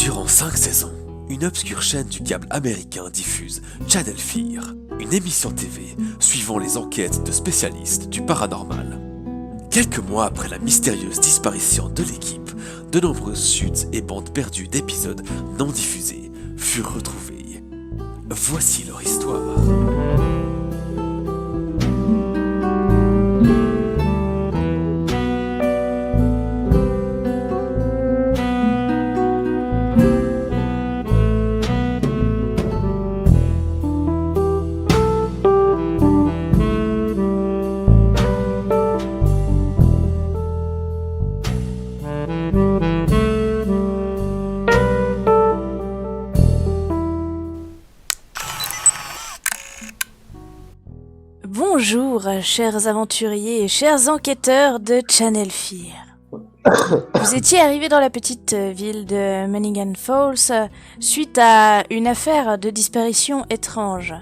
Durant 5 saisons, une obscure chaîne du câble américain diffuse Channel Fear, une émission TV suivant les enquêtes de spécialistes du paranormal. Quelques mois après la mystérieuse disparition de l'équipe, de nombreuses chutes et bandes perdues d'épisodes non diffusés furent retrouvées. Voici leur histoire. Bonjour, chers aventuriers et chers enquêteurs de Channel Fear. Vous étiez arrivés dans la petite ville de Manningham Falls suite à une affaire de disparition étrange.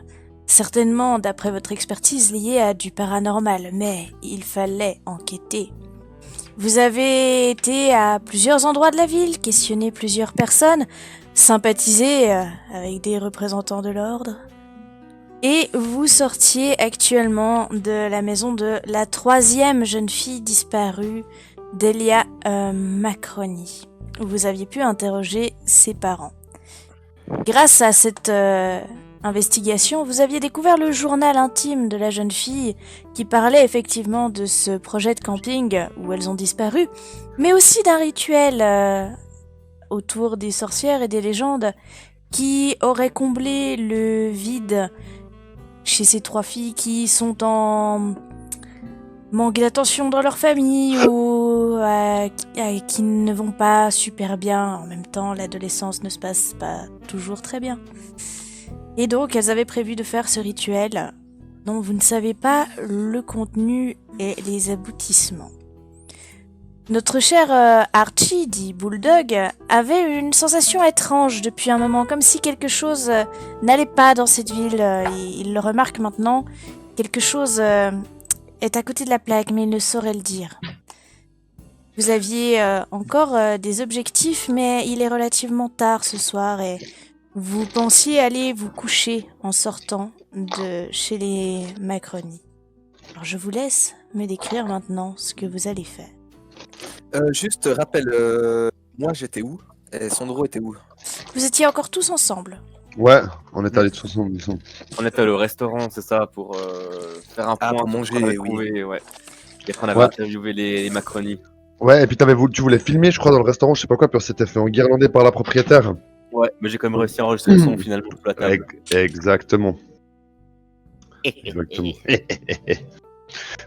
Certainement d'après votre expertise liée à du paranormal, mais il fallait enquêter. Vous avez été à plusieurs endroits de la ville, questionné plusieurs personnes, sympathisé avec des représentants de l'ordre. Et vous sortiez actuellement de la maison de la 3e jeune fille disparue, Delia Macroni. Vous aviez pu interroger ses parents. Grâce à cette investigation, vous aviez découvert le journal intime de la jeune fille qui parlait effectivement de ce projet de camping où elles ont disparu, mais aussi d'un rituel autour des sorcières et des légendes qui aurait comblé le vide chez ces 3 filles qui sont en manque d'attention dans leur famille ou qui ne vont pas super bien. En même temps, l'adolescence ne se passe pas toujours très bien. Et donc, elles avaient prévu de faire ce rituel dont vous ne savez pas le contenu et les aboutissements. Notre cher Archie, dit Bulldog, avait une sensation étrange depuis un moment, comme si quelque chose n'allait pas dans cette ville. Il le remarque maintenant, quelque chose est à côté de la plaque, mais il ne saurait le dire. Vous aviez encore des objectifs, mais il est relativement tard ce soir et vous pensiez aller vous coucher en sortant de chez les Macroni. Alors je vous laisse me décrire maintenant ce que vous allez faire. Juste rappel, moi j'étais où? Et Sandro était où? Vous étiez encore tous ensemble. Ouais, on est allé tous ensemble, il me semble. On était au restaurant, c'est ça, pour faire un point. pour manger, oui. Ouais. Et après on avait interviewé les Macroni. Ouais, et puis tu voulais filmer, je crois, dans le restaurant, je sais pas quoi, puis on s'était fait enguirlander par la propriétaire. Ouais, mais j'ai quand même réussi à enregistrer le son finalement sur la table. Exactement. Exactement.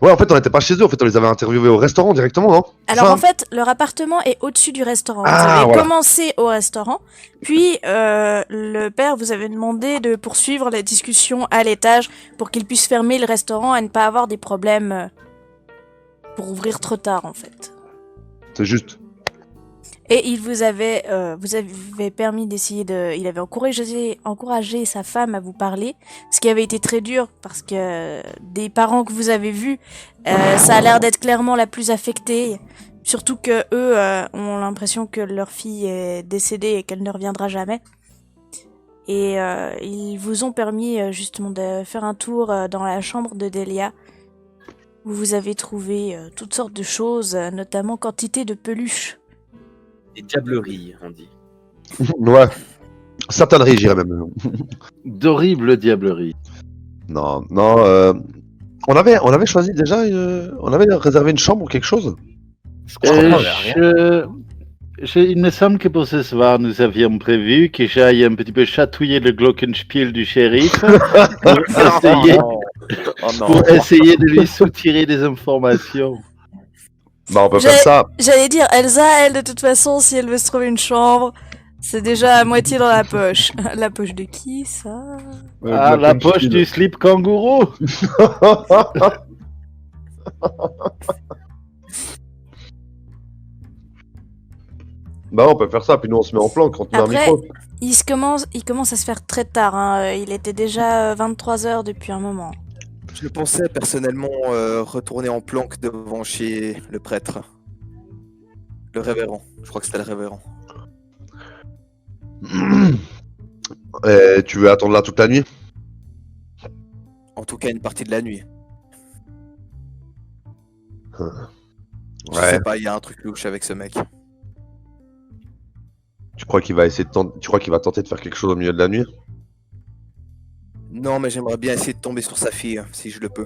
Ouais, en fait, on n'était pas chez eux, en fait, on les avait interviewés au restaurant directement, non? Alors en fait, leur appartement est au-dessus du restaurant. Vous Ah, avez voilà. commencé au restaurant, puis le père vous avait demandé de poursuivre la discussion à l'étage pour qu'il puisse fermer le restaurant et ne pas avoir des problèmes pour ouvrir trop tard en fait. C'est juste. Et il vous avez permis d'essayer de... Il avait encouragé sa femme à vous parler, ce qui avait été très dur parce que des parents que vous avez vus, ça a l'air d'être clairement la plus affectée. Surtout que eux ont l'impression que leur fille est décédée et qu'elle ne reviendra jamais. Et ils vous ont permis justement de faire un tour dans la chambre de Delia, où vous avez trouvé toutes sortes de choses, notamment quantité de peluches. Des diableries, on dit. Ouais. Satanerie, j'irais même. D'horribles diableries. Non. On avait choisi déjà, on avait réservé une chambre ou quelque chose? Je crois qu'on avait rien. Il me semble que pour ce soir, nous avions prévu que j'aille un petit peu chatouiller le glockenspiel du shérif pour essayer de lui soutirer des informations. Bah, on peut faire ça. J'allais dire, Elsa, elle, de toute façon, si elle veut se trouver une chambre, c'est déjà à moitié dans la poche. La poche de qui, ça? La poche du slip kangourou. Bah, on peut faire ça, puis nous on se met en planque quand on a un Après, micro. il commence à se faire très tard. Hein. Il était déjà 23h depuis un moment. Je pensais personnellement retourner en planque devant chez le prêtre. Le révérend. Je crois que c'était le révérend. Et tu veux attendre là toute la nuit? En tout cas, une partie de la nuit. Je Ouais. sais pas, il y a un truc louche avec ce mec. Tu crois qu'il va essayer de tu crois qu'il va tenter de faire quelque chose au milieu de la nuit? Non, mais j'aimerais bien essayer de tomber sur sa fille, si je le peux.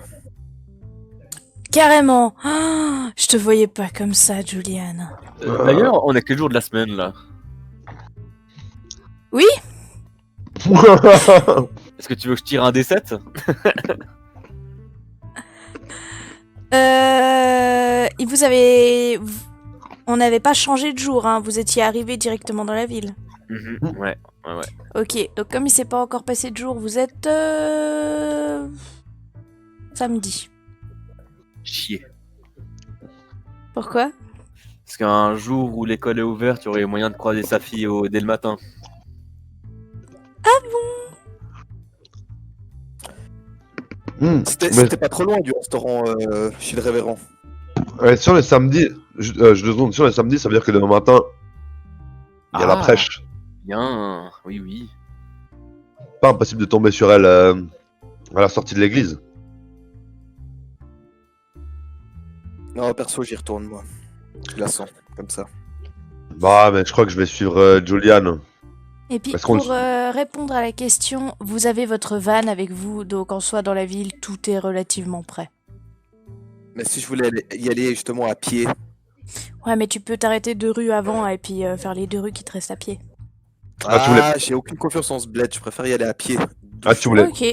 Carrément. Ah, je te voyais pas comme ça, Julian. D'ailleurs, on est quel jour de la semaine là? Est-ce que tu veux que je tire un D7? Et vous avez... On n'avait pas changé de jour, hein. Vous étiez arrivé directement dans la ville. Ouais. Ok, donc comme il s'est pas encore passé de jour, vous êtes... samedi. Chier. Pourquoi? Parce qu'un jour où l'école est ouverte, tu aurais moyen de croiser sa fille dès le matin. C'était Mais c'était pas trop loin du restaurant chez le révérend. sur les samedis, sur les samedis, ça veut dire que demain matin, il y a la prêche. Bien, oui. Pas impossible de tomber sur elle à la sortie de l'église. Non, perso, j'y retourne, moi. Je la sens, comme ça. Bah, mais je crois que je vais suivre Julian. Et puis, Est-ce qu'on pour répondre à la question, vous avez votre van avec vous, donc en soi, dans la ville, tout est relativement prêt. Mais si je voulais y aller justement à pied, Ouais, mais tu peux t'arrêter 2 rues avant et puis faire les 2 rues qui te restent à pied. Ah, tu voulais- j'ai aucune confiance en ce bled, je préfère y aller à pied. Ah, tu voulais, Ok.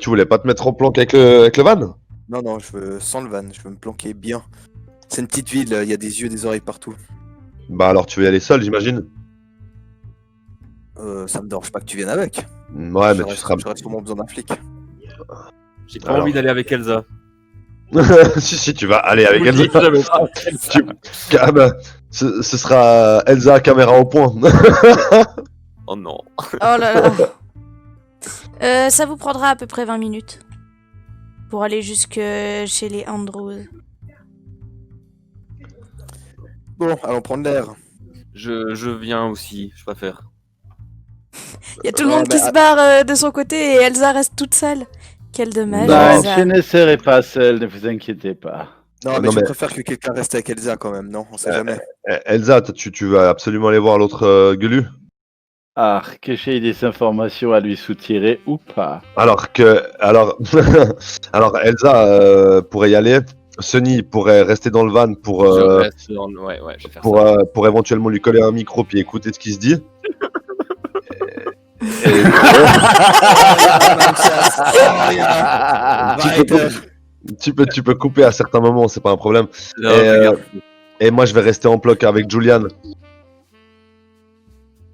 tu voulais pas te mettre en planque avec le van? Non, non, je veux sans le van, je veux me planquer bien. C'est une petite ville, il y a des yeux, des oreilles partout. Bah alors tu veux y aller seul, j'imagine. Ça me dérange pas que tu viennes avec. Ouais, mais tu seras... J'aurais sûrement besoin d'un flic. J'ai pas Alors. envie d'aller avec Elsa. si, tu vas aller avec Je vous le dis, Elsa. j'avais pas Elsa. Ah bah, ce sera Elsa caméra au point. Oh non. Oh là là. Ça vous prendra à peu près 20 minutes pour aller jusque chez les Andrews. Bon, allons prendre l'air. Je viens aussi, je préfère. Il y a tout le Ouais, monde qui bah, se barre de son côté et Elsa reste toute seule. Quel dommage, Non, Elsa. je ne serai pas seul, ne vous inquiétez pas. Non, Ah, mais non, je mais- préfère que quelqu'un reste avec Elsa quand même, non? On sait jamais. Elsa, tu vas absolument aller voir l'autre Gulu. Ah, que j'ai des informations à lui soutirer ou pas. Alors, alors Elsa pourrait y aller. Sunny pourrait rester dans le van pour, Je reste dans le- Ouais, je vais faire ça. pour éventuellement lui coller un micro puis écouter ce qui se dit. Tu peux couper à certains moments, c'est pas un problème. Non, Et, regarde. Et moi, je vais rester en bloc avec Julian.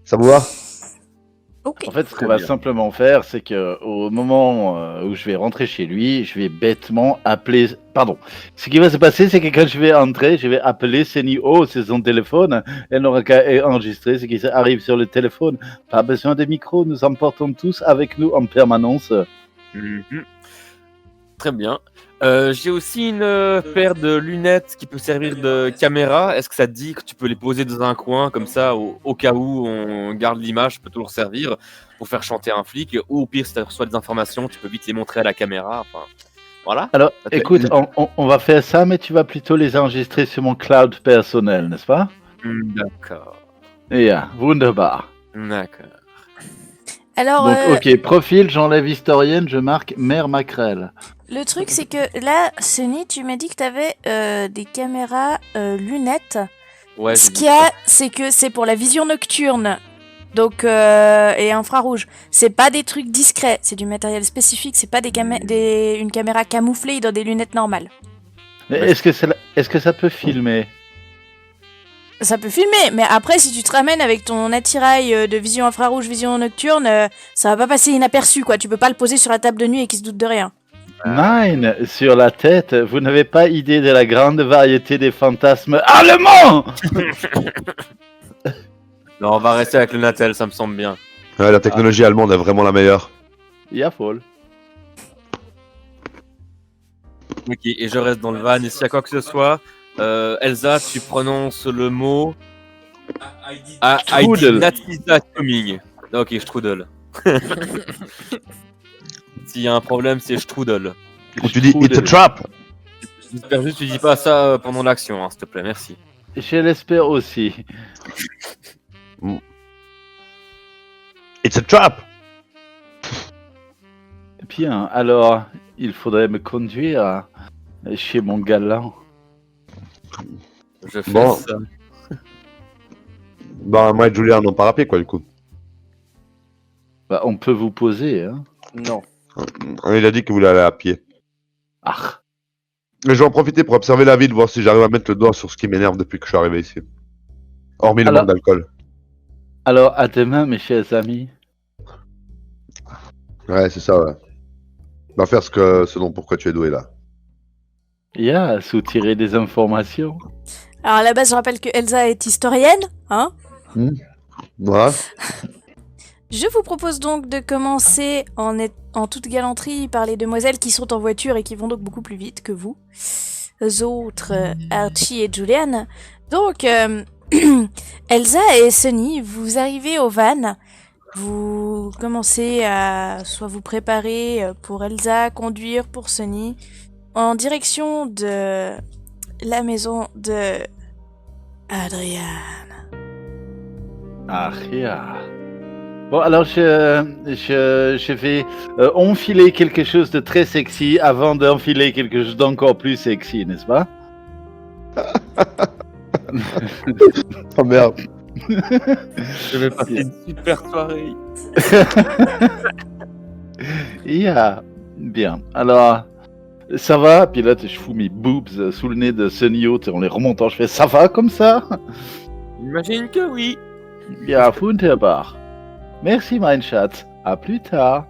Ça vous va? Ok. En fait, ce Très qu'on va bien. simplement faire, c'est que au moment où je vais rentrer chez lui, je vais bêtement appeler. Pardon. Ce qui va se passer, c'est que quand je vais entrer, je vais appeler Senio, c'est son téléphone. Elle n'aura qu'à enregistrer ce qui arrive sur le téléphone. Pas besoin de micro, nous emportons tous avec nous en permanence. Mhm. Très bien. J'ai aussi une paire de lunettes qui peut servir de caméra. Est-ce que ça te dit que tu peux les poser dans un coin comme ça, au cas où on garde l'image, ça peut toujours servir pour faire chanter un flic. Ou au pire, si tu reçois des informations, tu peux vite les montrer à la caméra. Enfin, voilà. Alors, Ok. écoute, on va faire ça, mais tu vas plutôt les enregistrer sur mon cloud personnel, n'est-ce pas? D'accord. Ja, wunderbar. D'accord. Alors, Donc, ok, profil, j'enlève historienne, je marque Mère Macrel. le truc, c'est que là, Sunny, tu m'as dit que t'avais des caméras lunettes. Ouais, Ce j'ai qu'il dit y ça. a, c'est que c'est pour la vision nocturne. Donc, et infrarouge. C'est pas des trucs discrets, c'est du matériel spécifique, c'est pas une caméra camouflée dans des lunettes normales. Mais Ouais. est-ce que ça peut filmer? Ça peut filmer, mais après, si tu te ramènes avec ton attirail de vision infrarouge, vision nocturne, ça va pas passer inaperçu, quoi. Tu peux pas le poser sur la table de nuit et qu'il se doute de rien. Nine, sur la tête, vous n'avez pas idée de la grande variété des fantasmes allemands. Non, on va rester avec le Natel, ça me semble bien. Ouais, la technologie allemande est vraiment la meilleure. Ja, voll. Ok, et je reste dans le van. Et s'il y a quoi que ce soit, Elsa, tu prononces le mot I Strudel. did not see that coming. Ok, Strudel. S'il y a un problème, c'est Strudel. Ou tu dis it's a trap. J'espère juste que tu dis pas ça pendant l'action, hein, s'il te plaît, merci. Je l'espère aussi. It's a trap. Bien, alors, il faudrait me conduire chez mon galant. Je fais Bon. ça. Bah, moi et Julian, on part à pied, quoi, du coup. Bah, on peut vous poser, hein. Non. Il a dit qu'il voulait aller à pied. Ah, Mais je vais en profiter pour observer la ville, voir si j'arrive à mettre le doigt sur ce qui m'énerve depuis que je suis arrivé ici. Hormis le Alors- manque d'alcool. alors à demain, mes chers amis. Ouais, c'est ça, ouais. Va faire ce dont pourquoi tu es doué, là. Ya, soutirer des informations. Alors à la base, je rappelle que Elsa est historienne, hein. Ouais. Je vous propose donc de commencer en toute galanterie par les demoiselles qui sont en voiture et qui vont donc beaucoup plus vite que vous autres, Archie et Julian. Donc, Elsa et Sunny, vous arrivez au van. Vous commencez à soit vous préparer pour Elsa, conduire pour Sunny, en direction de la maison de Adrian. Ah, ya. Bon, alors je vais enfiler quelque chose de très sexy avant d'enfiler quelque chose d'encore plus sexy, n'est-ce pas? Oh merde. Je vais passer une super soirée. Ya, bien. Alors, ça va? Puis là, je fous mes boobs sous le nez de Sunny Haute en les remontant. Je fais, ça va comme ça? J'imagine que oui. Ja, wunderbar. Merci, mein Schatz. À plus tard.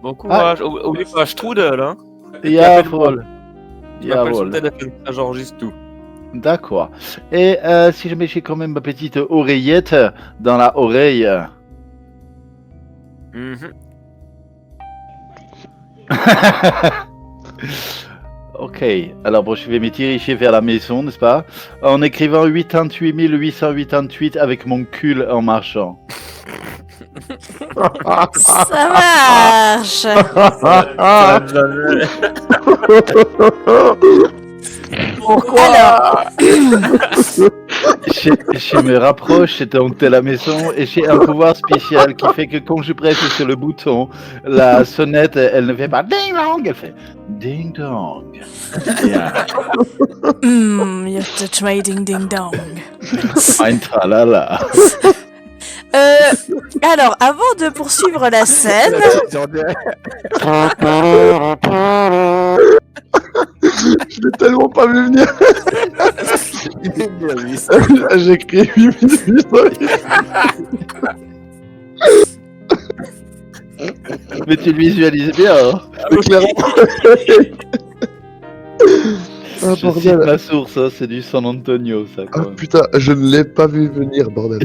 Bon courage. Oublie pas Strudel, hein. Jawohl. Tu m'appelles sur le Jawohl. téléphone, ça j'enregistre tout. D'accord. Et si jamais j'ai quand même ma petite oreillette dans la oreille. Mhm. Ok. Alors bon, je vais me diriger vers la maison, n'est-ce pas? En écrivant 88 888 avec mon cul en marchant. Ça marche. Alors, Je me rapproche de la maison et j'ai un pouvoir spécial qui fait que quand je presse sur le bouton, la sonnette, elle ne fait pas ding dong, elle fait ding dong. Yeah. you touch my ding ding dong. Ein tralala. Alors, avant de poursuivre la scène, Je l'ai tellement pas vu venir. J'ai écrit 8 minutes. Mais tu le visualises bien, hein? C'est clairement. Ah, Je cite bordel. ma source, hein, c'est du San Antonio, ça. Ah Quoi. putain, je ne l'ai pas vu venir, bordel.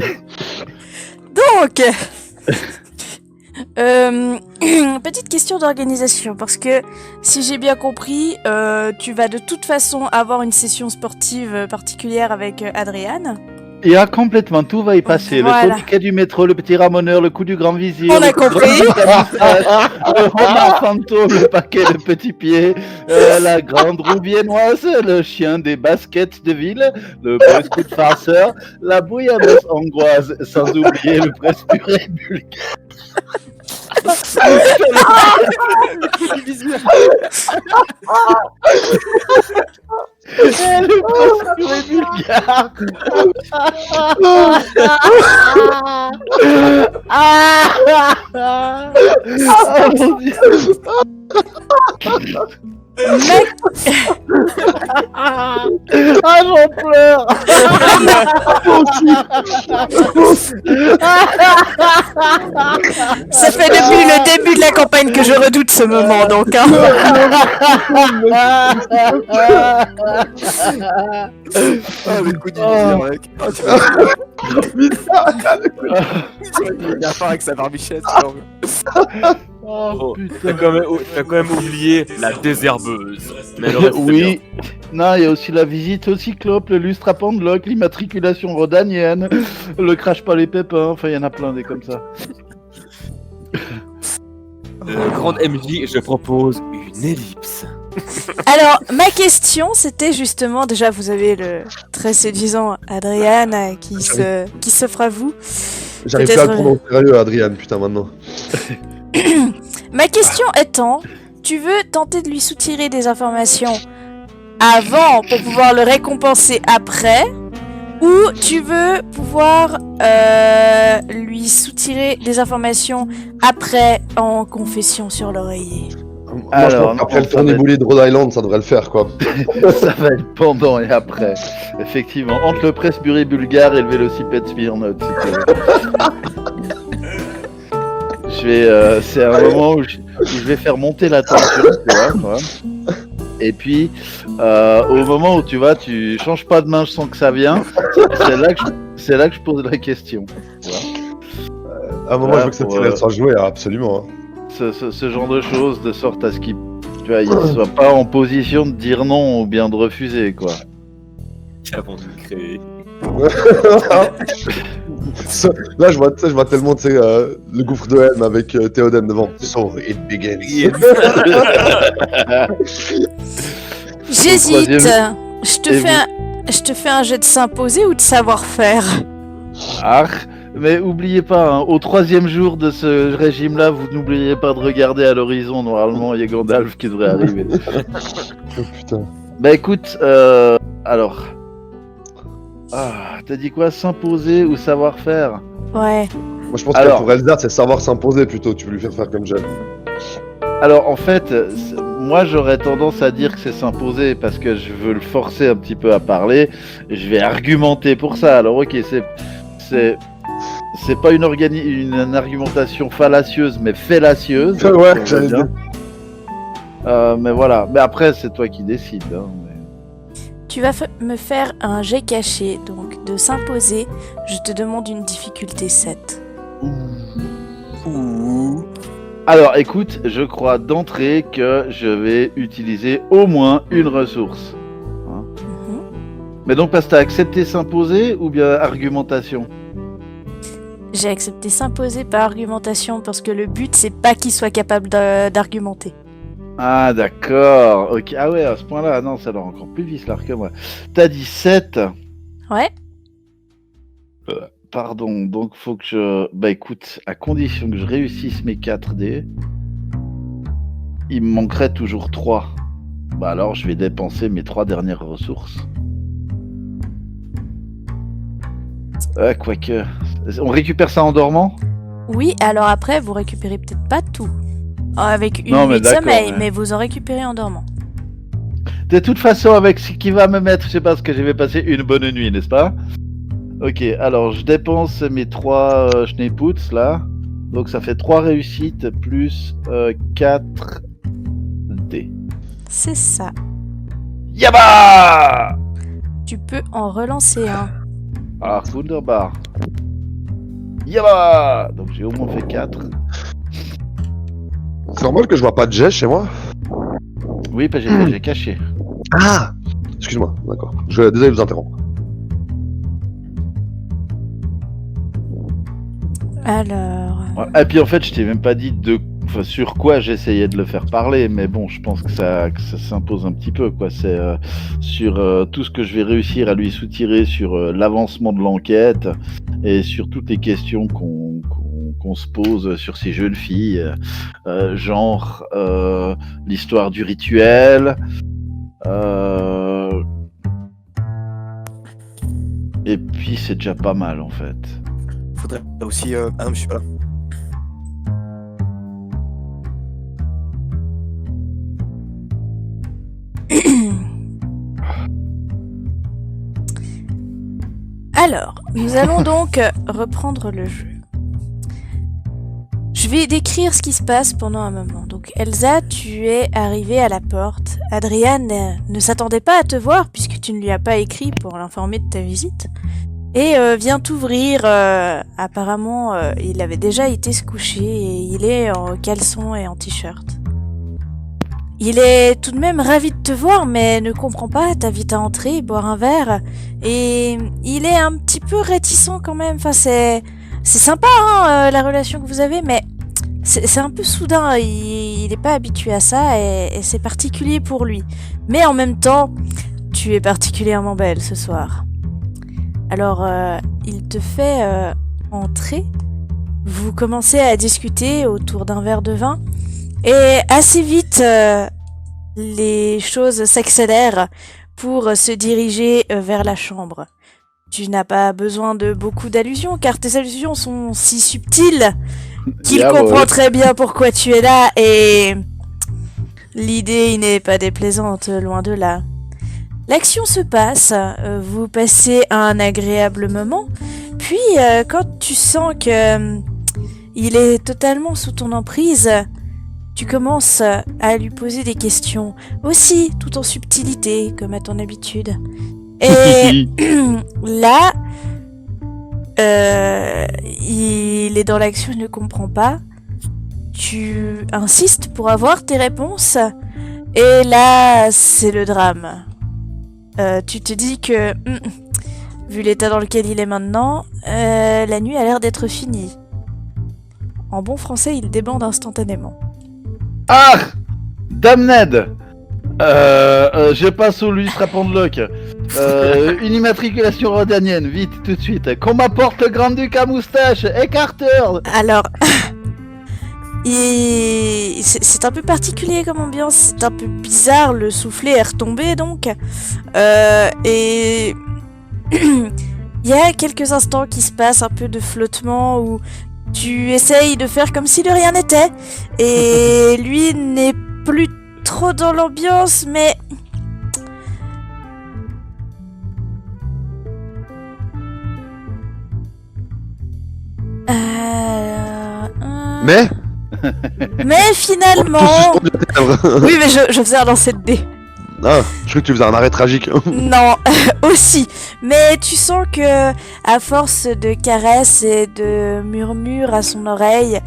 donc, petite question d'organisation, parce que si j'ai bien compris, tu vas de toute façon avoir une session sportive particulière avec Adrian. Et complètement, tout va y passer. Voilà. Le tourniquet du métro, le petit ramoneur, le coup du grand vizir. On a le coup de compris. le homard fantôme, le paquet de petits pieds, la grande roue viennoise, le chien des baskets de ville, le boy scout farceur, la bouillabaisse hongroise, sans oublier le presse purée bulgare. Le presse purée bulgare. Ah mon Dieu. Mec, Ah j'en pleure. ça fait depuis le début de la campagne que je redoute ce moment, donc. Hein. Ah, le coup du vizir, mec. Ah, tu vas il va faire avec sa barbichette. Oh T'as putain. quand même oublié la désherbeuse. Mais le reste, c'est Oui. Non, il y a aussi la visite au cyclope, le lustre à pendeloque, l'immatriculation rhodanienne, le crash pas les pépins, enfin il y en a plein des comme ça. Grande MJ, je propose une ellipse. Alors, ma question, c'était justement, déjà, vous avez le très séduisant Adrien qui s'offre à vous. J'arrive Peut-être- plus à le prendre au sérieux, Adrien, putain, maintenant. Ma question étant, tu veux tenter de lui soutirer des informations avant pour pouvoir le récompenser après, ou tu veux pouvoir lui soutirer des informations après en confession sur l'oreiller? Moi, Alors, je pense qu'après non, le ça va tourniboulé de Rhode Island, ça devrait le faire, quoi. Ça va être pendant et après. Effectivement, entre le Pressbury bulgare et le vélocipède Smirnoff, si tu veux. C'est un moment où je vais faire monter la tension, tu vois, quoi. Et puis, au moment où tu vois, tu changes pas de main, je sens que ça vient. C'est là que je pose la question. Tu vois. À un moment, Ouais, je veux que cette pour, série soit jouée, absolument. Hein. Ce genre de choses, de sorte à ce qu'il soit pas en position de dire non ou bien de refuser, quoi. Avant de le créer. Là, je vois tellement, tu sais, le gouffre de haine avec Théoden devant. So it begins. J'hésite. troisième- Je te fais un jet de s'imposer ou de savoir-faire? Ah, mais oubliez pas, hein, au 3e jour de ce régime-là, vous n'oublierez pas de regarder à l'horizon. Normalement, il y a Gandalf qui devrait arriver. Oh putain. Bah écoute, alors... Ah, t'as dit quoi? S'imposer ou savoir-faire? Ouais. Moi, je pense Alors. que pour Elzar, c'est savoir s'imposer plutôt. Tu peux lui faire comme j'aime. Alors en fait, moi j'aurais tendance à dire que c'est s'imposer parce que je veux le forcer un petit peu à parler. Je vais argumenter pour ça. Alors ok, c'est pas une argumentation fallacieuse, mais fellacieuse. Ouais, on va j'allais dire. dire. Mais voilà. Mais après, c'est toi qui décides. Hein, mais- Tu vas me faire un jet caché, donc de s'imposer. Je te demande une difficulté 7. Ouh. Alors écoute, je crois d'entrée que je vais utiliser au moins une ressource. Mhm. Mais donc parce que t'as accepté s'imposer ou bien argumentation? J'ai accepté s'imposer par argumentation parce que le but c'est pas qu'il soit capable d'argumenter. Ah d'accord, ok. Ah ouais, à ce point-là, non, ça leur encore plus vicelard que moi. T'as dit 7. Ouais. Pardon, donc faut que je... Bah écoute, à condition que je réussisse mes 4D, il me manquerait toujours 3. Bah alors je vais dépenser mes 3 dernières ressources. Quoique... On récupère ça en dormant? Oui, alors après vous récupérez peut-être pas tout. Avec une Non, mais nuit de d'accord, sommeil, ouais. mais vous en récupérez en dormant. De toute façon, avec ce qui va me mettre, je sais pas, ce que je vais passer une bonne nuit, n'est-ce pas? Ok, alors je dépense mes 3 schneeputs là. Donc ça fait 3 réussites plus 4 D. C'est ça. Yaba! Tu peux en relancer un. Ah, wunderbar. Yaba! Donc j'ai au moins fait 4. C'est normal que je vois pas de jet chez moi. Oui, parce que j'ai caché. Ah. Excuse-moi, d'accord. Désolé de vous interrompre. Alors. Et puis en fait, je t'ai même pas dit sur quoi j'essayais de le faire parler, mais bon, je pense que ça s'impose un petit peu, quoi. C'est sur tout ce que je vais réussir à lui soutirer sur l'avancement de l'enquête et sur toutes les questions qu'on se pose sur ces jeunes filles, genre l'histoire du rituel, et puis c'est déjà pas mal en fait. Faudrait aussi. Ah non, je suis pas là. Alors, nous allons donc reprendre le jeu. Je vais décrire ce qui se passe pendant un moment. Donc, Elsa, tu es arrivée à la porte. Adrian ne s'attendait pas à te voir puisque tu ne lui as pas écrit pour l'informer de ta visite. et vient t'ouvrir. Apparemment, il avait déjà été se coucher et il est en caleçon et en t-shirt. Il est tout de même ravi de te voir, mais ne comprend pas, t'invite à entrer, boire un verre, et il est un petit peu réticent quand même. Enfin, c'est sympa, hein, la relation que vous avez, mais c'est un peu soudain. Il est pas habitué à ça, et c'est particulier pour lui. Mais en même temps, tu es particulièrement belle ce soir. Alors, il te fait entrer. Vous commencez à discuter autour d'un verre de vin. Et assez vite, les choses s'accélèrent pour se diriger vers la chambre. Tu n'as pas besoin de beaucoup d'allusions, car tes allusions sont si subtiles qu'il Yeah, comprend ouais. très bien pourquoi tu es là, et l'idée n'est pas déplaisante, loin de là. L'action se passe, vous passez un agréable moment, puis quand tu sens que il est totalement sous ton emprise, tu commences à lui poser des questions, aussi tout en subtilité, comme à ton habitude. Et là, il est dans l'action, il ne comprend pas. Tu insistes pour avoir tes réponses, et là, c'est le drame. Tu te dis que, vu l'état dans lequel il est maintenant, la nuit a l'air d'être finie. En bon français, il débande instantanément. Ah, Damned. Je passe au lustre à Pondlock. Une immatriculation rodanienne, vite, tout de suite. Qu'on m'apporte le grand-duc à moustache et Carter. Alors, c'est un peu particulier comme ambiance, c'est un peu bizarre, le soufflet est retombé donc. Et il y a quelques instants qui se passent un peu de flottement où tu essayes de faire comme si de rien n'était. Et lui n'est plus trop dans l'ambiance, mais... Mais Mais finalement... Tout suspendu à terre. Oui, mais je faisais un lancer de dés. Ah, je crois que tu faisais un arrêt tragique. Non, aussi. Mais tu sens que, à force de caresses et de murmures à son oreille,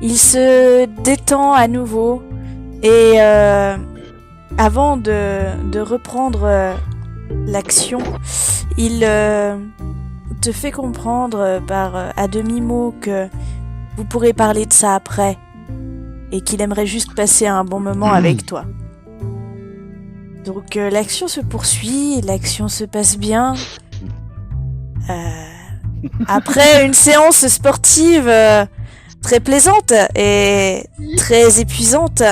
il se détend à nouveau. Et avant de reprendre l'action, il te fait comprendre à demi-mot que vous pourrez parler de ça après. Et qu'il aimerait juste passer un bon moment avec toi. Donc l'action se poursuit, l'action se passe bien. Après une séance sportive très plaisante et très épuisante,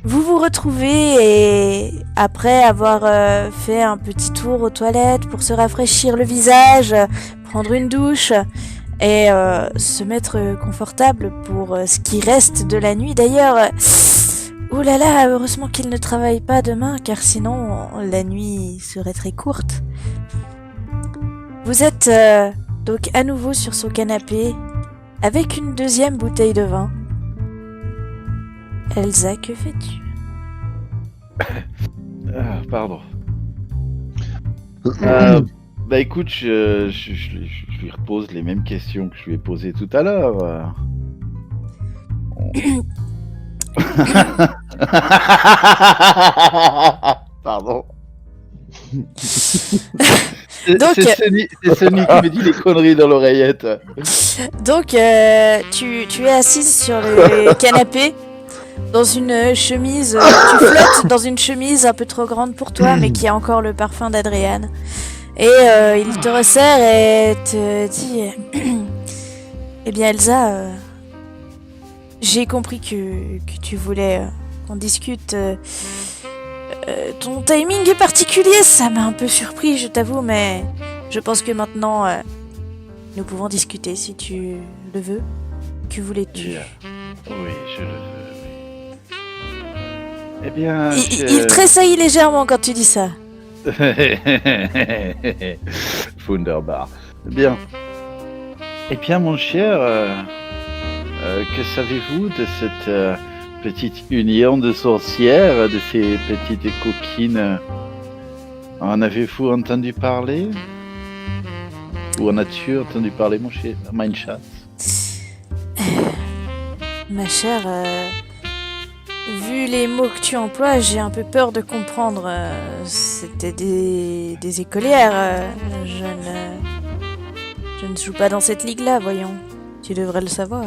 vous vous retrouvez et après avoir fait un petit tour aux toilettes pour se rafraîchir le visage, prendre une douche et se mettre confortable pour ce qui reste de la nuit. D'ailleurs... Oh là là, heureusement qu'il ne travaille pas demain, car sinon la nuit serait très courte. Vous êtes donc à nouveau sur son canapé, avec une deuxième bouteille de vin. Elsa, que fais-tu? Pardon. Bah écoute, je lui repose les mêmes questions que je lui ai posées tout à l'heure. Pardon. Donc- C'est Sony qui me dit des conneries dans l'oreillette. Donc, tu es assise sur le canapé, dans une chemise... tu flottes dans une chemise un peu trop grande pour toi, mais qui a encore le parfum d'Adriane. Et il te resserre et te dit... Eh bien, Elsa... j'ai compris que tu voulais qu'on discute. Ton timing est particulier, ça m'a un peu surpris, je t'avoue, mais je pense que maintenant, nous pouvons discuter si tu le veux. Que voulais-tu? Oui, je le veux, oui. Eh bien, Il tressaillit légèrement quand tu dis ça. Wunderbar. Bien. Eh bien, mon cher, que savez-vous de cette petite union de sorcières, de ces petites coquines? En avez-vous entendu parler? Ou en as-tu entendu parler, mon cher Mindchat? Ma chère, vu les mots que tu emploies, j'ai un peu peur de comprendre. C'était des écolières. Je ne joue pas dans cette ligue-là, voyons. Tu devrais le savoir.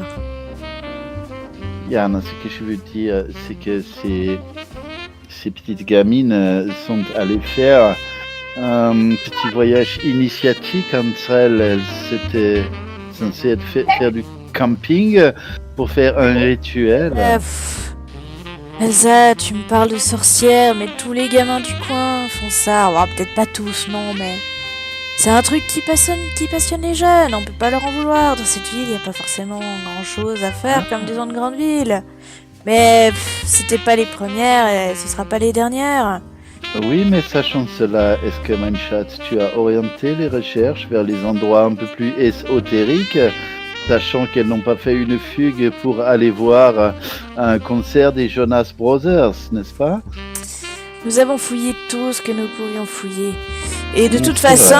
Yann, ce que je veux dire, c'est que ces petites gamines sont allées faire un petit voyage initiatique entre elles. Elles étaient censées faire du camping pour faire un rituel. Elsa, tu me parles de sorcières, mais tous les gamins du coin font ça. Oh, peut-être pas tous, non, mais... C'est un truc qui passionne les jeunes, on peut pas leur en vouloir. Dans cette ville, il n'y a pas forcément grand-chose à faire comme des autres grandes villes. Mais c'était pas les premières et ce sera pas les dernières. Oui, mais sachant cela, est-ce que Mindchat, tu as orienté les recherches vers les endroits un peu plus ésotériques, sachant qu'elles n'ont pas fait une fugue pour aller voir un concert des Jonas Brothers, n'est-ce pas? Nous avons fouillé tout ce que nous pouvions fouiller. Et de toute C'est façon,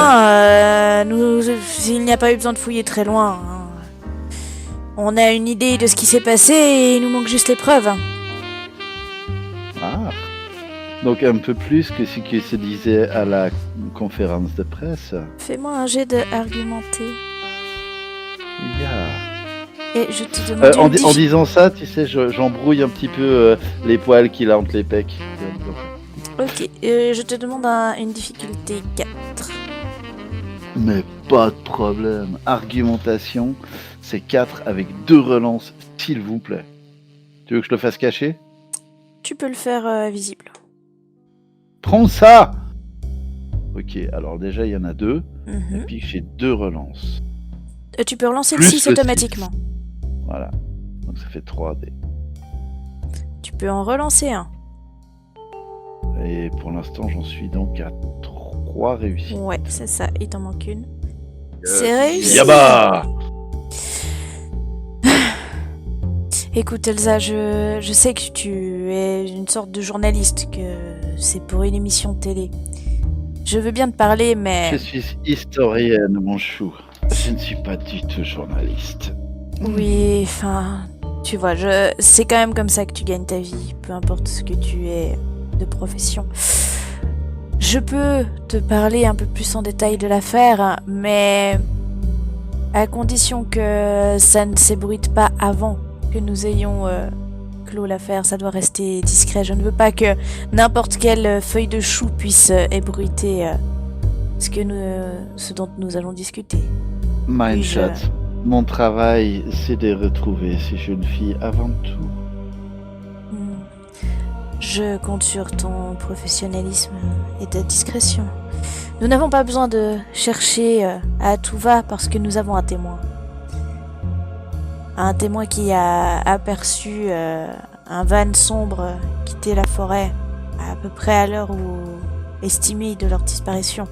il n'y a pas eu besoin de fouiller très loin. Hein. On a une idée de ce qui s'est passé et il nous manque juste les preuves. Ah. Donc un peu plus que ce qui se disait à la conférence de presse. Fais-moi un jet de argumenter. Yeah. Et je te demande En disant ça, tu sais, j'embrouille un petit peu les poils qu'il a entre les pecs. Ok, je te demande une difficulté 4. Mais pas de problème. Argumentation, c'est 4 avec 2 relances, s'il vous plaît. Tu veux que je le fasse cacher? Tu peux le faire visible. Prends ça! Ok, alors déjà il y en a 2, et Mhm. puis j'ai 2 relances. Tu peux relancer le Plus 6 le automatiquement. Voilà, donc ça fait 3D. Tu peux en relancer un. Et pour l'instant j'en suis donc à 3 réussites. Ouais, c'est ça, il t'en manque une. C'est réussi. Yaba! Écoute Elsa, je sais que tu es une sorte de journaliste, que c'est pour une émission de télé. Je veux bien te parler, mais... Je suis historienne, mon chou. Je ne suis pas du tout journaliste. Oui, enfin... Tu vois, c'est quand même comme ça que tu gagnes ta vie, peu importe ce que tu es de profession. Je peux te parler un peu plus en détail de l'affaire, mais... à condition que ça ne s'ébruite pas avant que nous ayons clos l'affaire, ça doit rester discret. Je ne veux pas que n'importe quelle feuille de chou puisse ébruiter ce dont nous allons discuter. Mindchat, mon travail, c'est de retrouver ces jeunes filles avant tout. Je compte sur ton professionnalisme et ta discrétion. Nous n'avons pas besoin de chercher à tout va parce que nous avons un témoin. Un témoin qui a aperçu un van sombre quitter la forêt à peu près à l'heure estimée de leur disparition.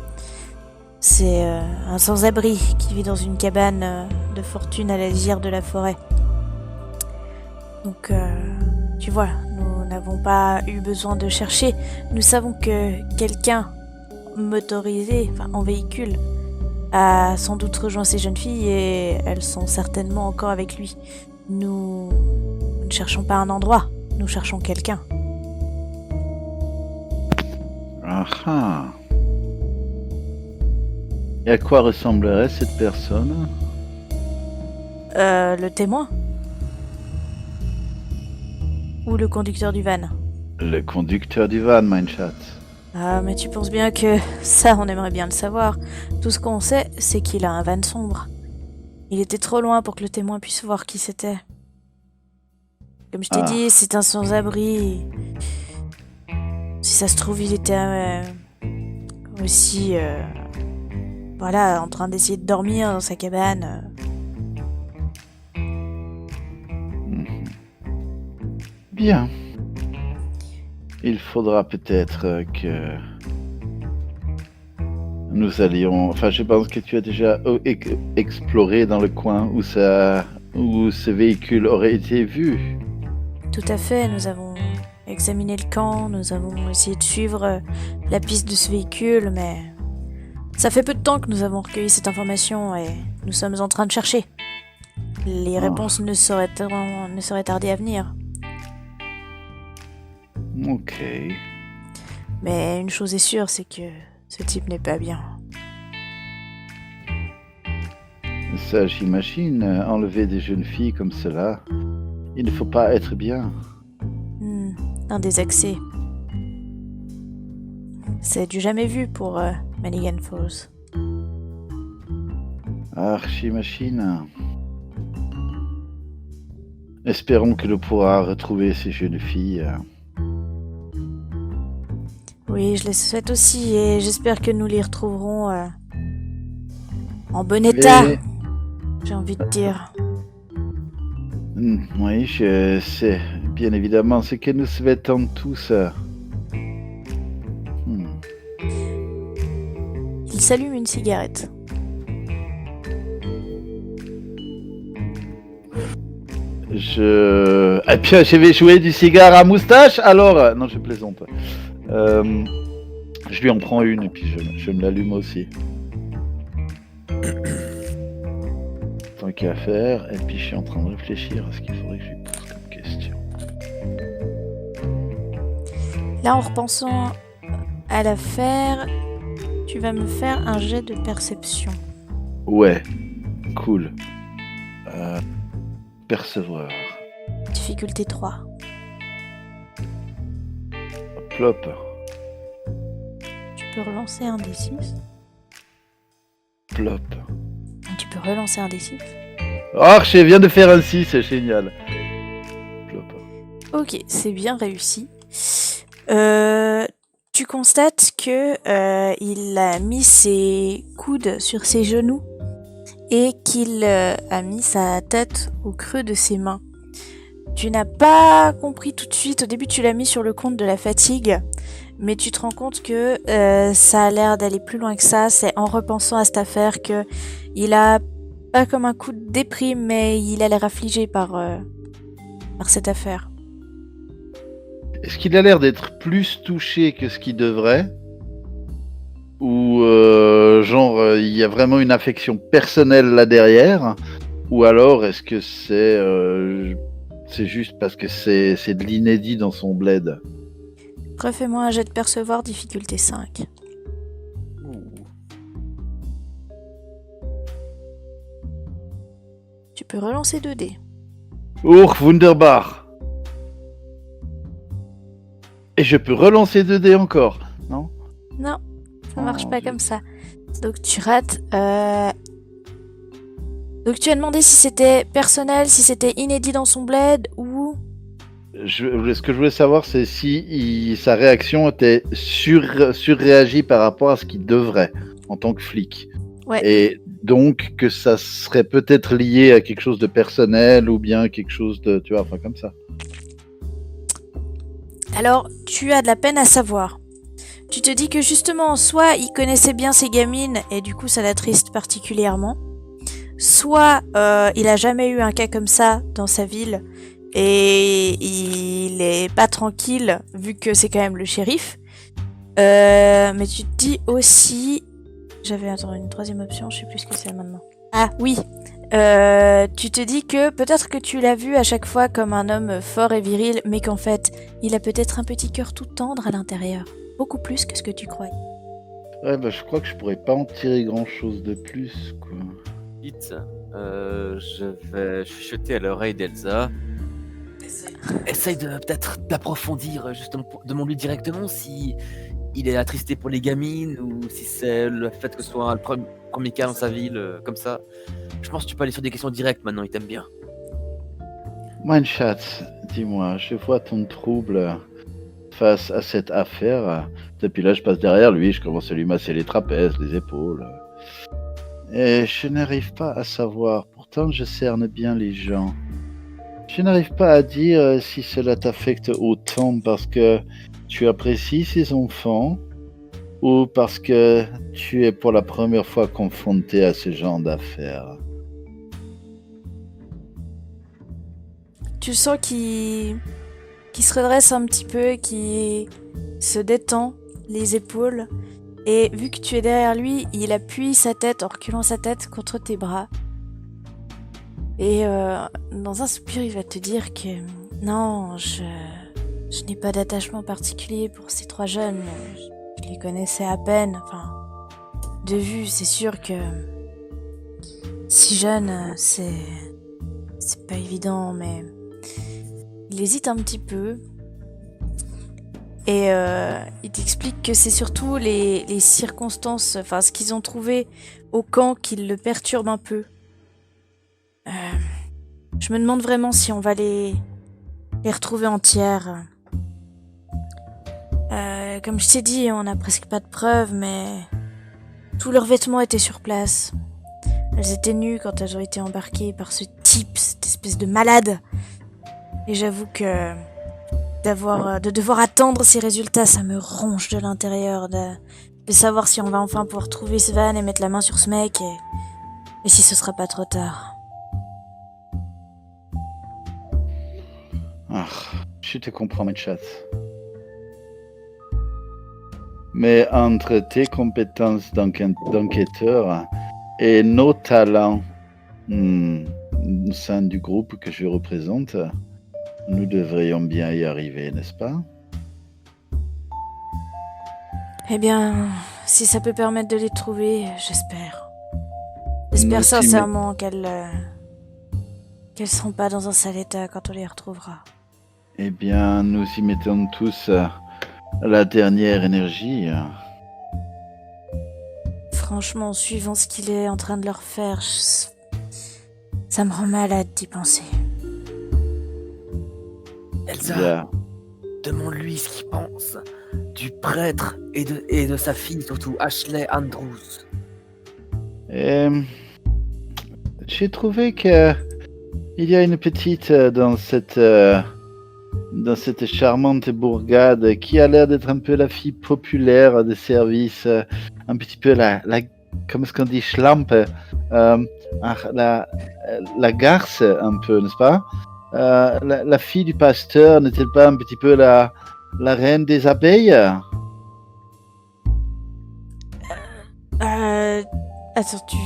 C'est un sans-abri qui vit dans une cabane de fortune à la lisière de la forêt. Donc, tu vois, nous n'avons pas eu besoin de chercher. Nous savons que quelqu'un motorisé, enfin en véhicule, a sans doute rejoint ces jeunes filles et elles sont certainement encore avec lui. Nous ne cherchons pas un endroit, nous cherchons quelqu'un. Ah ah. Et à quoi ressemblerait cette personne? Le témoin? Ou le conducteur du van? Le conducteur du van, Mindchat. Ah, mais tu penses bien que ça, on aimerait bien le savoir. Tout ce qu'on sait, c'est qu'il a un van sombre. Il était trop loin pour que le témoin puisse voir qui c'était. Comme je t'ai dit, c'est un sans-abri. Si ça se trouve, il était aussi, voilà, en train d'essayer de dormir dans sa cabane. Bien. Il faudra peut-être que nous allions... Enfin, je pense que tu as déjà exploré dans le coin où ce véhicule aurait été vu. Tout à fait, nous avons examiné le camp, nous avons essayé de suivre la piste de ce véhicule, mais Ça fait peu de temps que nous avons recueilli cette information et nous sommes en train de chercher. Les réponses ne sauraient tarder à venir. Ok. Mais une chose est sûre, c'est que ce type n'est pas bien. Ça, j'imagine, enlever des jeunes filles comme cela, il ne faut pas être bien. Un des accès. C'est du jamais vu pour Manigan Falls. J'imagine. Espérons que l'on pourra retrouver ces jeunes filles. Oui, je les souhaite aussi et j'espère que nous les retrouverons en bon état, Mais- j'ai envie de dire. Oui, je sais bien évidemment ce que nous souhaitons tous. Il s'allume une cigarette. Et puis je vais jouer du cigare à moustache, alors... Non, je plaisante. Je lui en prends une et puis je me l'allume aussi. Tant qu'à faire, et puis je suis en train de réfléchir à ce qu'il faudrait que je lui pose comme question. Là, en repensant à l'affaire, tu vas me faire un jet de perception. Ouais, cool. Percevoir. Difficulté 3. Plop. Tu peux relancer un D6. Plop. Tu peux relancer un D6. Oh, je viens de faire un 6, c'est génial. Plop. Ok, c'est bien réussi. Tu constates que il a mis ses coudes sur ses genoux et qu'il a mis sa tête au creux de ses mains. Tu n'as pas compris tout de suite. Au début, tu l'as mis sur le compte de la fatigue, mais tu te rends compte que ça a l'air d'aller plus loin que ça. C'est en repensant à cette affaire que il a pas comme un coup de déprime, mais il a l'air affligé par cette affaire. Est-ce qu'il a l'air d'être plus touché que ce qu'il devrait? Ou il y a vraiment une affection personnelle là derrière? Ou alors est-ce que c'est juste parce que c'est de l'inédit dans son bled? Refais-moi un jet de percevoir, difficulté 5. Tu peux relancer 2 dés. Wunderbar! Et je peux relancer 2 dés encore, non? Non, ça Oh, marche pas zut. comme ça. Donc tu rates. Donc tu as demandé si c'était personnel, si c'était inédit dans son bled ou... Ce que je voulais savoir, c'est si sa réaction était surréagie par rapport à ce qu'il devrait en tant que flic. Ouais. Et donc que ça serait peut-être lié à quelque chose de personnel ou bien quelque chose de, tu vois, enfin comme ça. Alors, tu as de la peine à savoir. Tu te dis que justement, soit il connaissait bien ses gamines et du coup ça l'attriste particulièrement, soit il a jamais eu un cas comme ça dans sa ville et il est pas tranquille vu que c'est quand même le shérif. Mais tu te dis aussi... J'avais une troisième option, je sais plus ce que c'est maintenant. Ah oui, tu te dis que peut-être que tu l'as vu à chaque fois comme un homme fort et viril, mais qu'en fait, il a peut-être un petit cœur tout tendre à l'intérieur. Beaucoup plus que ce que tu croyais. Ouais, bah je crois que je pourrais pas en tirer grand chose de plus, quoi. Vite, je vais chuchoter à l'oreille d'Elsa. Essaye peut-être d'approfondir, justement, demande-lui directement si il est attristé pour les gamines ou si c'est le fait que ce soit le premier cas dans sa ville, comme ça. Je pense que tu peux aller sur des questions directes maintenant, il t'aime bien. Mindchat, dis-moi, je vois ton trouble face à cette affaire. Et puis là, je passe derrière lui, je commence à lui masser les trapèzes, les épaules. Et je n'arrive pas à savoir, pourtant je cerne bien les gens. Je n'arrive pas à dire si cela t'affecte autant parce que tu apprécies ces enfants ou parce que tu es pour la première fois confronté à ce genre d'affaires. Tu sens qu'il se redresse un petit peu, qu'il se détend les épaules Et vu que tu es derrière lui, il appuie sa tête en reculant sa tête contre tes bras. Et dans un soupir, il va te dire que non, je n'ai pas d'attachement particulier pour ces 3 jeunes. Je les connaissais à peine. Enfin, de vue, c'est sûr que 6 jeunes, c'est pas évident, mais il hésite un petit peu. Et il t'explique que c'est surtout les circonstances, enfin ce qu'ils ont trouvé au camp qui le perturbe un peu. Je me demande vraiment si on va les retrouver entières. Comme je t'ai dit, on n'a presque pas de preuves, mais tous leurs vêtements étaient sur place. Elles étaient nues quand elles ont été embarquées par ce type, cette espèce de malade. Et j'avoue que de devoir attendre ces résultats, ça me ronge de l'intérieur, de savoir si on va enfin pouvoir trouver Svan et mettre la main sur ce mec, et si ce sera pas trop tard. Ah, je te comprends, mes chats. Mais entre tes compétences d'enquêteur et nos talents au sein du groupe que je représente, nous devrions bien y arriver, n'est-ce pas? Eh bien, si ça peut permettre de les trouver, j'espère. J'espère Nous aussi, sincèrement qu'elles seront pas dans un sale état quand on les retrouvera. Eh bien, nous y mettons tous la dernière énergie. Franchement, suivant ce qu'il est en train de leur faire, ça me rend malade d'y penser. Elsa, Bien. demande-lui ce qu'il pense du prêtre et de sa fille, surtout Ashley Andrews. J'ai trouvé que il y a une petite dans cette charmante bourgade qui a l'air d'être un peu la fille populaire des services, un petit peu la comment est-ce qu'on dit, schlampe, la garce un peu, n'est-ce pas? La fille du pasteur n'est-elle pas un petit peu la reine des abeilles? Attends, tu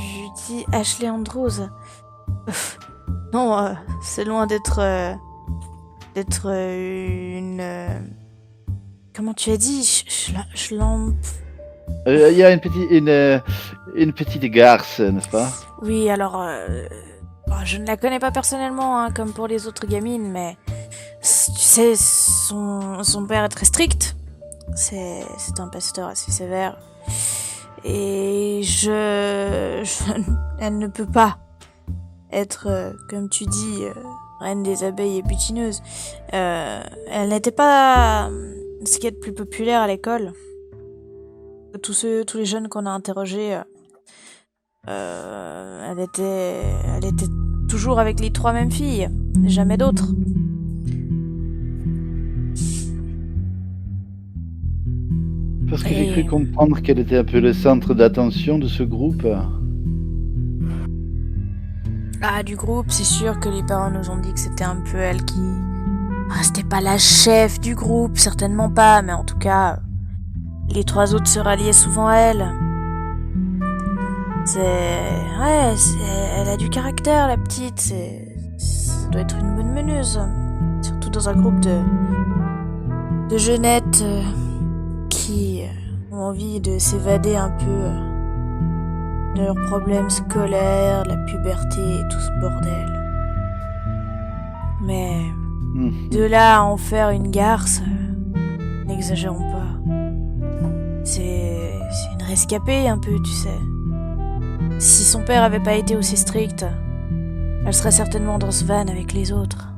dis Ashley Andrews? Non, c'est loin d'être une... Comment tu as dit? Schlamp... Il y a une petite garce, n'est-ce pas? Oui, alors... je ne la connais pas personnellement, hein, comme pour les autres gamines, mais... Tu sais, son père est très strict. C'est un pasteur assez sévère. Et elle ne peut pas être, comme tu dis, reine des abeilles et butineuse. Elle n'était pas ce qui est le plus populaire à l'école. Tous les jeunes qu'on a interrogés, elle était toujours avec les 3 mêmes filles, jamais d'autres. Parce que j'ai cru comprendre qu'elle était un peu le centre d'attention de ce groupe. Ah, du groupe, c'est sûr que les parents nous ont dit que c'était un peu elle qui... C'était pas la chef du groupe, certainement pas, mais en tout cas, les 3 autres se ralliaient souvent à elle. Elle a du caractère, la petite, ça doit être une bonne meneuse. Surtout dans un groupe de jeunettes qui ont envie de s'évader un peu de leurs problèmes scolaires, de la puberté et tout ce bordel. Mais de là à en faire une garce, n'exagérons pas. C'est une rescapée un peu, tu sais. Si son père avait pas été aussi strict, elle serait certainement dans ce van avec les autres.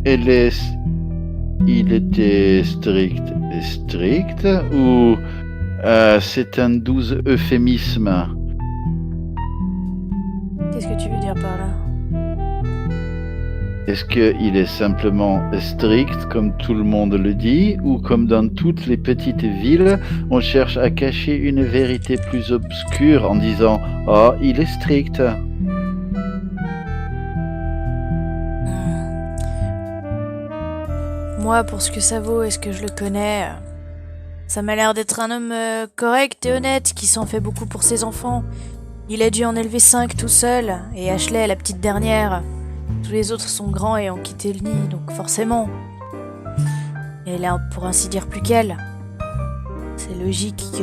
Il était strict ou c'est un doux euphémisme? Qu'est-ce que tu veux dire par là? Est-ce qu'il est simplement strict comme tout le monde le dit, ou comme dans toutes les petites villes, on cherche à cacher une vérité plus obscure en disant « Oh, il est strict ». Moi, pour ce que ça vaut et ce que je le connais, Ça m'a l'air d'être un homme correct et honnête qui s'en fait beaucoup pour ses enfants. Il a dû en élever 5 tout seul, et Ashley est la petite dernière. Tous les autres sont grands et ont quitté le nid, donc forcément. Elle a pour ainsi dire plus qu'elle. C'est logique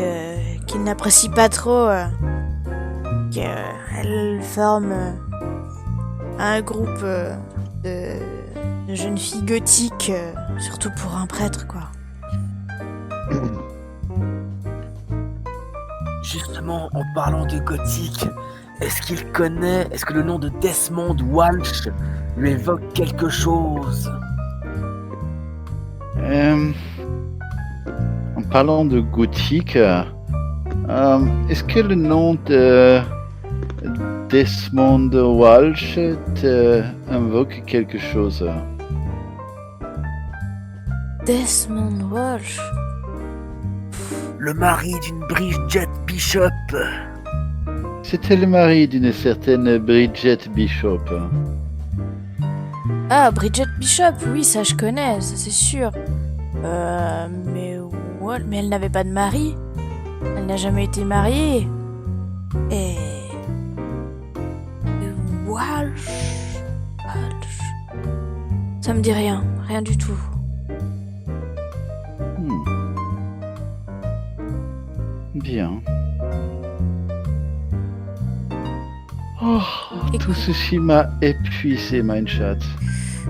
qu'il n'apprécie pas trop qu'elle forme un groupe de jeunes filles gothiques, surtout pour un prêtre, quoi. Justement, en parlant de gothique, est-ce que le nom de Desmond Walsh lui évoque quelque chose? En parlant de gothique, est-ce que le nom de Desmond Walsh te invoque quelque chose? Desmond Walsh. Le mari d'une Bridget Bishop. C'était le mari d'une certaine Bridget Bishop. Ah, Bridget Bishop, oui, ça je connais, ça c'est sûr. Mais elle n'avait pas de mari. Elle n'a jamais été mariée. Et... Walsh. Ça me dit rien, rien du tout. Bien. Oh, tout ceci m'a épuisé, mein Schatz.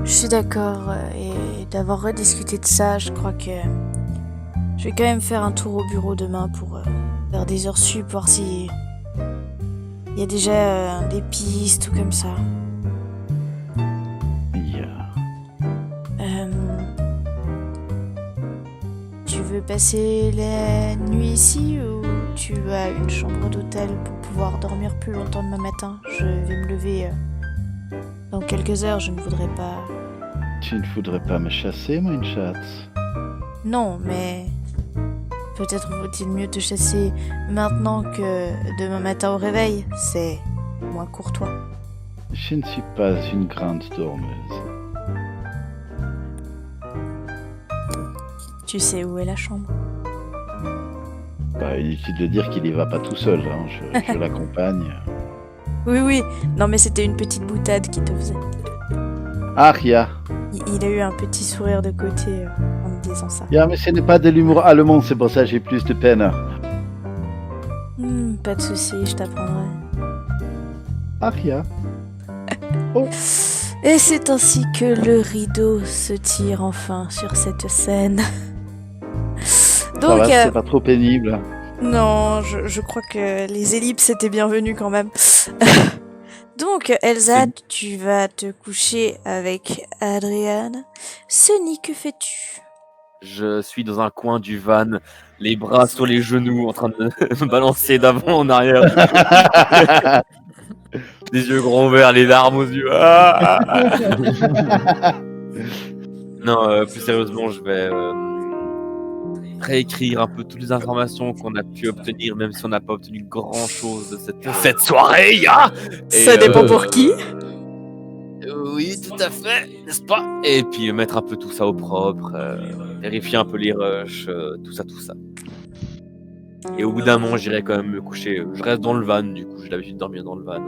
Je suis d'accord, et d'avoir rediscuté de ça, je crois que je vais quand même faire un tour au bureau demain pour faire des heures sup, voir si il y a déjà des pistes ou comme ça. Yeah. Tu veux passer la nuit ici ou tu as une chambre d'hôtel pour pouvoir dormir plus longtemps demain matin? Je vais me lever dans quelques heures, je ne voudrais pas... Tu ne voudrais pas me chasser, mein Schatz? Non, mais peut-être vaut-il mieux te chasser maintenant que demain matin au réveil. C'est moins courtois. Je ne suis pas une grande dormeuse. Tu sais où est la chambre? Bah, inutile de dire qu'il y va pas tout seul, hein. Je l'accompagne. Oui. Non, mais c'était une petite boutade qui te faisait. Aria. Il a eu un petit sourire de côté en me disant ça. Yeah, mais ce n'est pas de l'humour allemand, c'est pour ça que j'ai plus de peine. Pas de souci, je t'apprendrai. Aria. Et c'est ainsi que le rideau se tire enfin sur cette scène. Ça va, c'est pas trop pénible. Non, je crois que les ellipses étaient bienvenues quand même. Donc, Elsa, tu vas te coucher avec Adriane. Sunny, que fais-tu? Je suis dans un coin du van, les bras sur les genoux, en train de me balancer d'avant en arrière. Des yeux grands ouverts, les larmes aux yeux. Non, plus sérieusement, je vais réécrire un peu toutes les informations qu'on a pu obtenir, même si on n'a pas obtenu grand-chose de cette soirée. Ça dépend pour qui. Oui, tout à fait, n'est-ce pas? Et puis mettre un peu tout ça au propre, vérifier un peu les rushs, tout ça. Et au bout d'un moment, j'irai quand même me coucher. Je reste dans le van, du coup, j'ai l'habitude de dormir dans le van.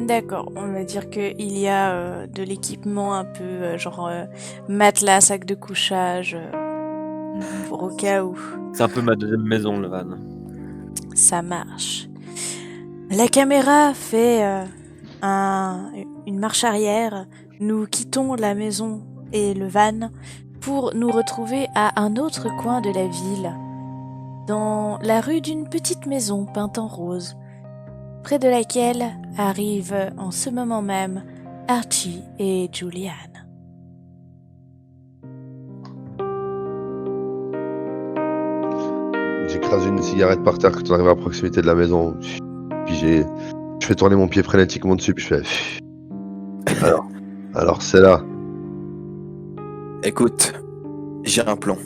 D'accord, on va dire qu'il y a de l'équipement un peu genre matelas, sac de couchage, pour au cas où. C'est un peu ma deuxième maison, le van. Ça marche. La caméra fait une marche arrière. Nous quittons la maison et le van pour nous retrouver à un autre coin de la ville, dans la rue d'une petite maison peinte en rose, près de laquelle arrivent en ce moment même Archie et Julianne. J'écrase une cigarette par terre quand on arrive à proximité de la maison. Puis je fais tourner mon pied frénétiquement dessus, puis je fais... Alors c'est là. Écoute, j'ai un plan.